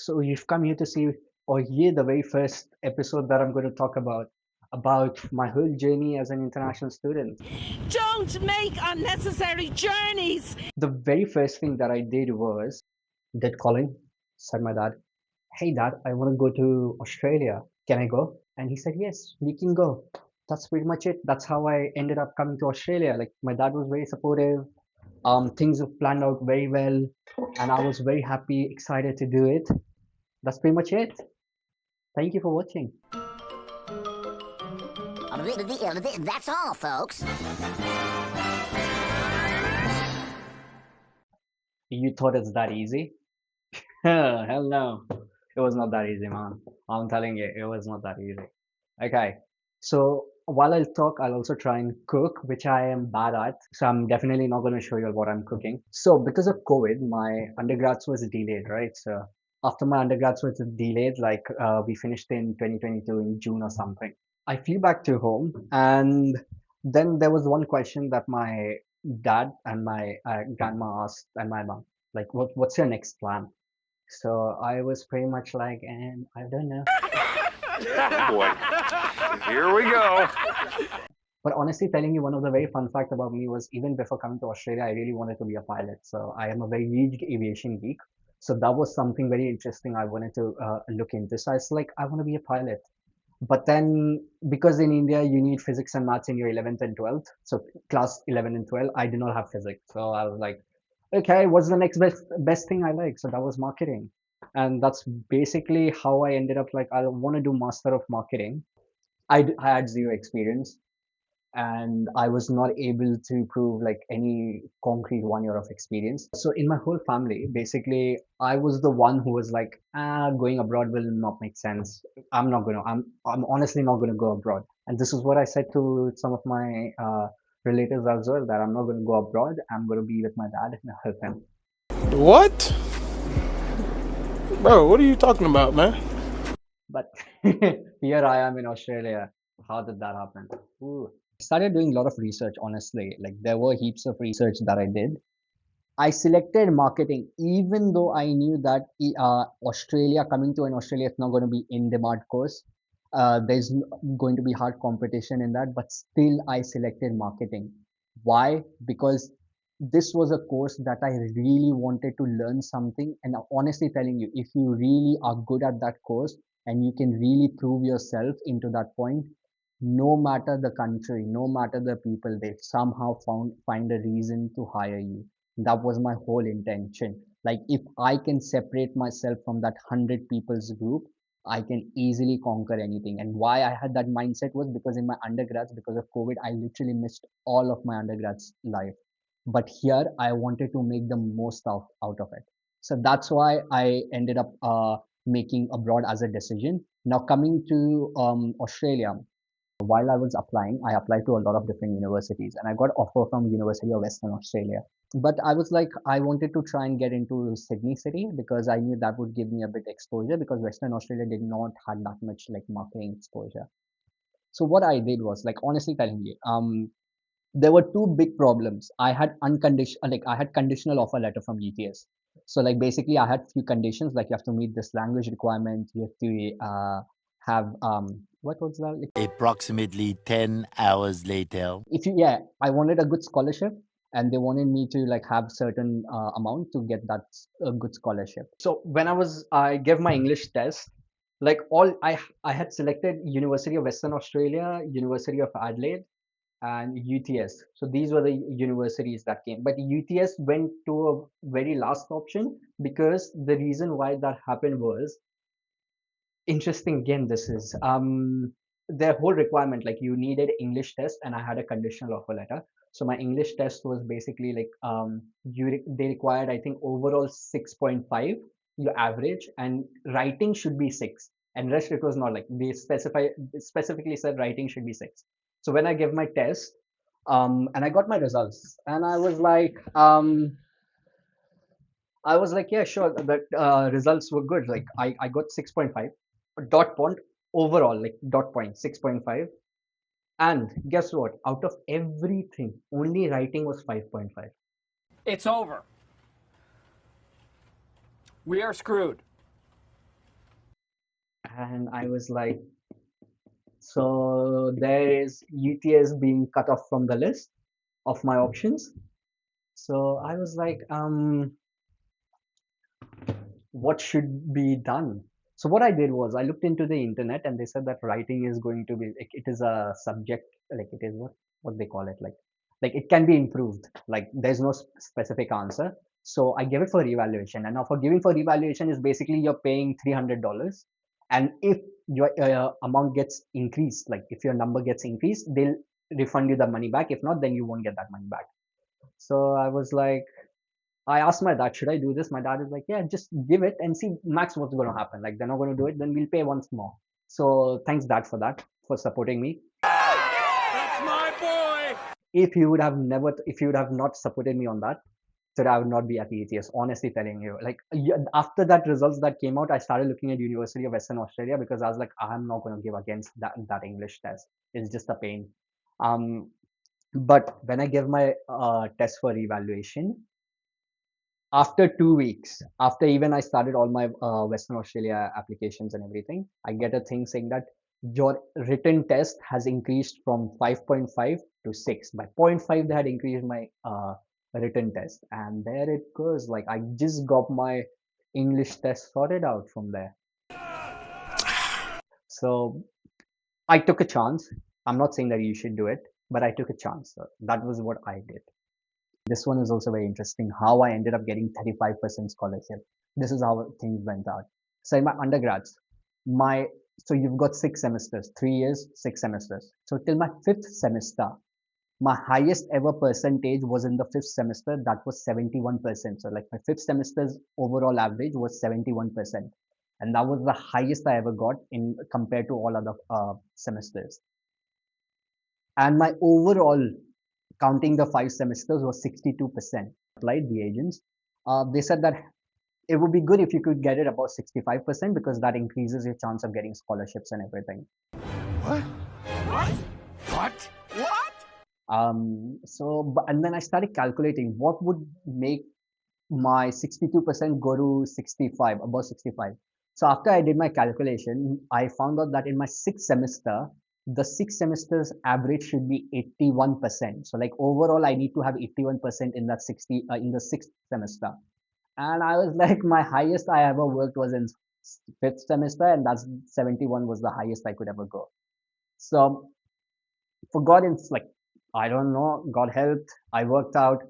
So you've come here to see or hear the very first episode that I'm going to talk about my whole journey as an international student. Don't make unnecessary journeys. The very first thing that I did was, did Colin, said my dad, "Hey dad, I want to go to Australia. Can I go?" And he said, "Yes, you can go." That's pretty much it. That's how I ended up coming to Australia. Like my dad was very supportive. Things were planned out very well, and I was very happy, excited to do it. That's pretty much it. Thank you for watching. That's all, folks. You thought it's that easy? Hell no. It was not that easy, man. I'm telling you, it was not that easy. Okay, so while I'll talk, I'll also try and cook, which I am bad at. So I'm definitely not going to show you what I'm cooking. So because of COVID, my undergrads was delayed, right? So after my undergrads was delayed, like we finished in 2022 in June or something. I flew back to home, and then there was one question that my dad and my grandma asked, and my mom, like, what's your next plan? So I was pretty much like, and I don't know. Oh boy. Here we go. But honestly, telling you one of the very fun fact about me was even before coming to Australia, I really wanted to be a pilot. So I am a very huge aviation geek. So that was something very interesting I wanted to look into. So I was like, I want to be a pilot. But then, because in India you need physics and maths in your 11th and 12th, so class 11 and 12, I did not have physics. So I was like, okay, what's the next best thing I like? So that was marketing, and that's basically how I ended up like I want to do master of marketing. I had zero experience, and I was not able to prove like any concrete 1 year of experience. So in my whole family, basically, I was the one who was like, going abroad will not make sense. I'm honestly not gonna go abroad. And this is what I said to some of my relatives as well, that I'm not gonna go abroad. I'm gonna be with my dad and help him. What? Bro, what are you talking about, man? But here I am in Australia. How did that happen? Ooh. I started doing a lot of research, honestly. Like there were heaps of research that I did. I selected marketing, even though I knew that Australia, coming to an Australia, it's not going to be in demand course. There's going to be hard competition in that, but still I selected marketing. Why? Because this was a course that I really wanted to learn something. And honestly telling you, if you really are good at that course and you can really prove yourself into that point, no matter the country, no matter the people, they somehow find a reason to hire you. That was my whole intention. Like if I can separate myself from that 100 people's group, I can easily conquer anything. And why I had that mindset was because in my undergrads, because of COVID, I literally missed all of my undergrads life. But here I wanted to make the most out of it. So that's why I ended up making abroad as a decision. Now coming to Australia, while I was applying, I applied to a lot of different universities, and I got offer from University of Western Australia. But I was like, I wanted to try and get into Sydney City because I knew that would give me a bit exposure because Western Australia did not had that much like marketing exposure. So what I did was like honestly telling you, there were two big problems. I had conditional offer letter from UTS. So like basically I had few conditions like you have to meet this language requirement, you have to have what was that? Like, Approximately 10 hours later. if you yeah, I wanted a good scholarship and they wanted me to like have certain amount to get that good scholarship. So when I gave my English test, like I had selected University of Western Australia, University of Adelaide, and UTS. So these were the universities that came. But UTS went to a very last option because the reason why that happened was interesting. Again, this is their whole requirement. Like you needed English test, and I had a conditional offer letter. So my English test was basically like they required I think overall 6.5 your average, and writing should be 6, and rest it was not like they specifically said writing should be 6. So when I gave my test, and I got my results, and I was like, yeah, sure, the results were good. Like I got 6.5 dot point overall, like dot point 6.5. And guess what? Out of everything, only writing was 5.5. It's over. We are screwed. And I was like, so there is UTS being cut off from the list of my options. So I was like, what should be done? So what I did was I looked into the internet and they said that writing is going to be like it is a subject like it is what they call it like it can be improved. Like there's no specific answer. So I gave it for evaluation, and now for giving for evaluation is basically you're paying $300, and if your amount gets increased, like if your number gets increased, they'll refund you the money back. If not, then you won't get that money back. So I was like, I asked my dad, should I do this? My dad is like, yeah, just give it and see max what's going to happen. Like, they're not going to do it, then we'll pay once more. So, thanks, dad, for that, for supporting me. That's my boy! If you would have not supported me on that, today I would not be at the ETS, honestly telling you. Like, after that results that came out, I started looking at University of Western Australia because I was like, I'm not going to give against that English test. It's just a pain. Um, but when I gave my test for evaluation, after 2 weeks, after even I started all my Western Australia applications and everything, I get a thing saying that your written test has increased from 5.5 to 6. By point 0.5, they had increased my written test. And there it goes. Like, I just got my English test sorted out from there. So I took a chance. I'm not saying that you should do it, but I took a chance. So that was what I did. This one is also very interesting, how I ended up getting 35% scholarship. This is how things went out. So in my undergrads, my so you've got 6 semesters, 3 years, 6 semesters. So till my fifth semester, my highest ever percentage was in the fifth semester. That was 71%. So like my fifth semester's overall average was 71%. And that was the highest I ever got in compared to all other semesters. And my overall counting the 5 semesters was 62%. Applied the agents. They said that it would be good if you could get it about 65% because that increases your chance of getting scholarships and everything. What? What? And then I started calculating what would make my 62% go to 65, above 65. So after I did my calculation, I found out that in my sixth semester, the 6 semesters average should be 81%. So like overall, I need to have 81% in that 60 in the sixth semester. And I was like, my highest I ever worked was in fifth semester, and that's 71 was the highest I could ever go. So for God, it's like I don't know, God helped. I worked out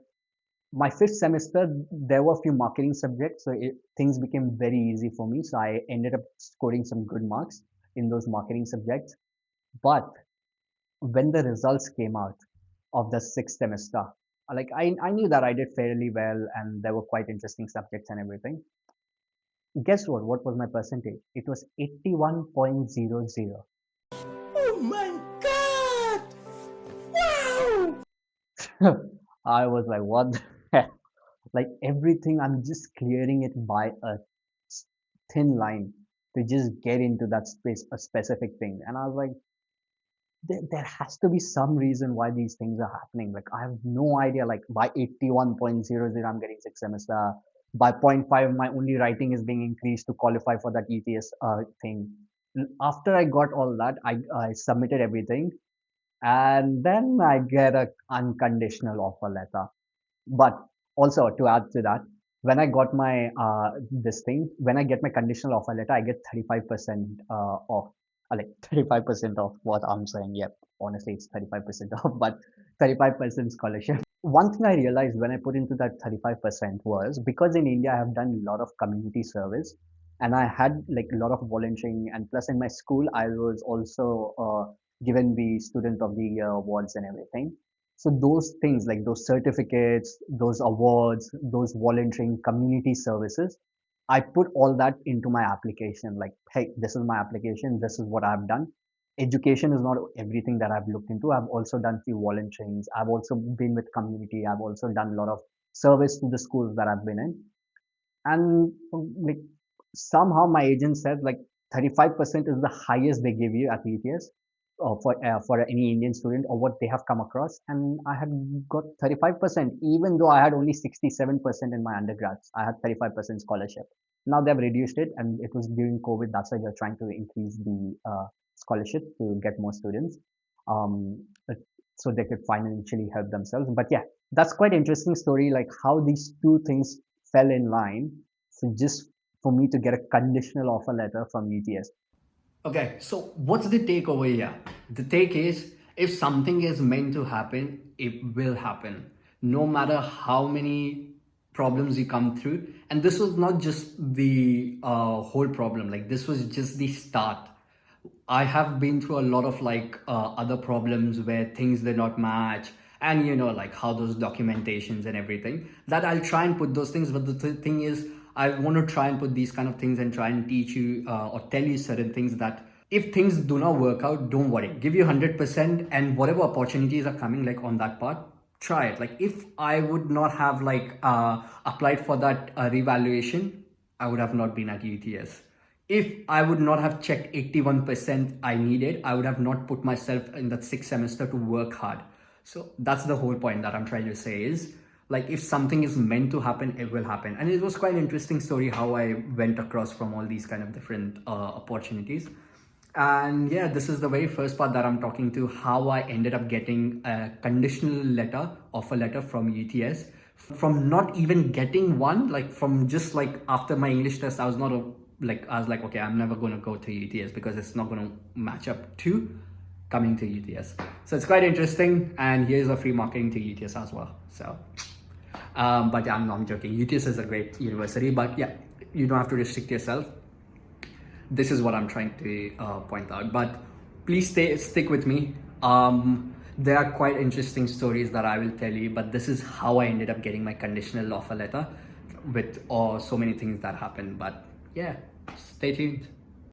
my fifth semester, there were a few marketing subjects, so things became very easy for me. So I ended up scoring some good marks in those marketing subjects. But when the results came out of the sixth semester, like I knew that I did fairly well and there were quite interesting subjects and everything. Guess what? What was my percentage? It was 81.00. Oh my god! Wow! I was like, what the heck? Like everything, I'm just clearing it by a thin line to just get into that space, a specific thing. And I was like, there has to be some reason why these things are happening. Like I have no idea. Like by 81.00, I'm getting sixth semester. By point 0.5, my only writing is being increased to qualify for that ETS thing. After I got all that, I submitted everything, and then I get a unconditional offer letter. But also to add to that, when I got my when I get my conditional offer letter, I get 35% off. Like 35% off what I'm saying. Yep, honestly, it's 35% off, but 35% scholarship. One thing I realized when I put into that 35% was because in India I have done a lot of community service and I had like a lot of volunteering, and plus in my school I was also given the student of the year awards and everything. So those things like those certificates, those awards, those volunteering community services, I put all that into my application. Like, hey, this is my application. This is what I've done. Education is not everything that I've looked into. I've also done few volunteerings. I've also been with community. I've also done a lot of service to the schools that I've been in. And like somehow my agent said like 35% is the highest they give you at ETS for any Indian student or what they have come across. And I had got 35%, even though I had only 67% in my undergrads. I had 35% scholarship. Now they've reduced it, and it was during COVID. That's why they're trying to increase the scholarship to get more students, uh, so they could financially help themselves. But yeah, that's quite interesting story, like how these two things fell in line. So just for me to get a conditional offer letter from UTS. Okay, so what's the take over here? The take is if something is meant to happen, it will happen. No matter how many problems you come through. And this was not just the whole problem, like, this was just the start. I have been through a lot of like other problems where things did not match, and like how those documentations and everything, that I'll try and put those things. But the thing is, I want to try and put these kind of things and try and teach you or tell you certain things, that if things do not work out, don't worry, give you 100%, and whatever opportunities are coming like on that part, try it. Like, if I would not have like applied for that revaluation, I would have not been at UTS. If I would not have checked 81% I needed, I would have not put myself in that sixth semester to work hard. So that's the whole point that I'm trying to say is, like, if something is meant to happen, it will happen. And it was quite an interesting story how I went across from all these kind of different opportunities. And yeah, this is the very first part that I'm talking to, how I ended up getting a conditional letter, offer letter from UTS, from not even getting one, like from just like after my English test, I was like, okay, I'm never going to go to UTS because it's not going to match up to coming to UTS. So it's quite interesting, and here's a free marketing to UTS as well. So, but yeah, I'm joking. UTS is a great university, but yeah, you don't have to restrict yourself. This is what I'm trying to point out. But please stick with me. There are quite interesting stories that I will tell you, but this is how I ended up getting my conditional offer letter with so many things that happened. But yeah, stay tuned.